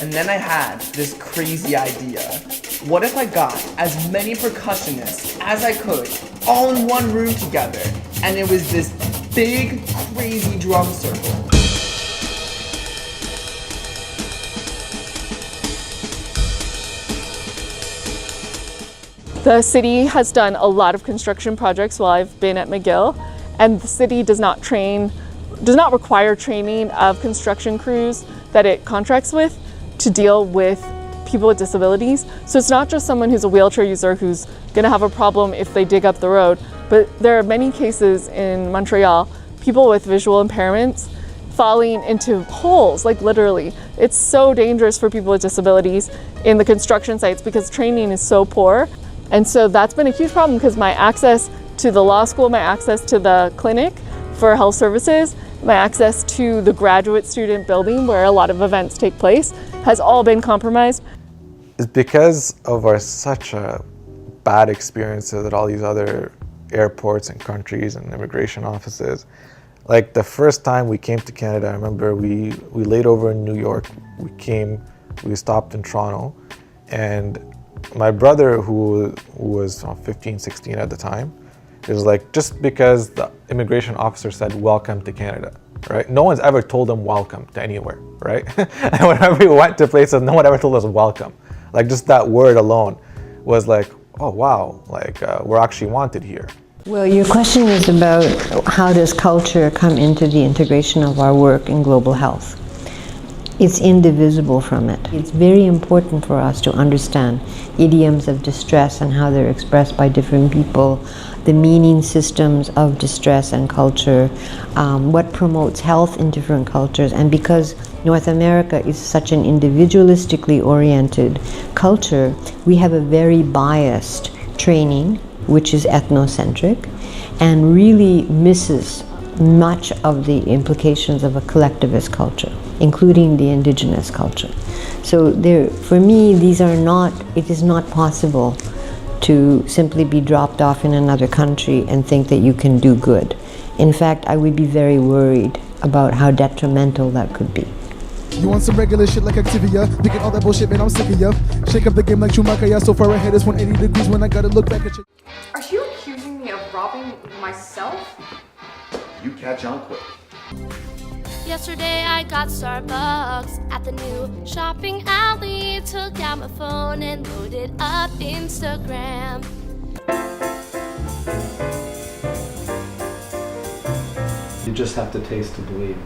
And then I had this crazy idea. What if I got as many percussionists as I could all in one room together, and it was this big, crazy drum circle. The city has done a lot of construction projects while I've been at McGill, and the city does not require training of construction crews that it contracts with to deal with people with disabilities. So it's not just someone who's a wheelchair user who's going to have a problem if they dig up the road, but there are many cases in Montreal, people with visual impairments falling into holes, like literally. It's so dangerous for people with disabilities in the construction sites because training is so poor. And so that's been a huge problem because my access to the law school, my access to the clinic for health services, my access to the graduate student building where a lot of events take place has all been compromised. It's because of such a bad experiences at all these other airports and countries and immigration offices. Like the first time we came to Canada, I remember we laid over in New York. We stopped in Toronto, and my brother, who was 15, 16 at the time, it was like, just because the immigration officer said welcome to Canada, right? No one's ever told them welcome to anywhere, right? And whenever we went to places, no one ever told us welcome. Like just that word alone was like, oh wow, like we're actually wanted here. Well, your question is about how does culture come into the integration of our work in global health. It's indivisible from it. It's very important for us to understand idioms of distress and how they're expressed by different people, the meaning systems of distress and culture, what promotes health in different cultures. And because North America is such an individualistically oriented culture, we have a very biased training, which is ethnocentric, and really misses much of the implications of a collectivist culture, including the indigenous culture. So for me, it is not possible to simply be dropped off in another country and think that you can do good. In fact, I would be very worried about how detrimental that could be. You want some regular shit like Activia? Picking all that bullshit, man, I'm sick of ya. Shake up the game like Schumacher, yeah, so far ahead it's 180 degrees when I gotta look back at you. Are you accusing me of robbing myself? You catch on quick. Yesterday I got Starbucks at the new shopping alley. Took out my phone and loaded up Instagram. You just have to taste to believe.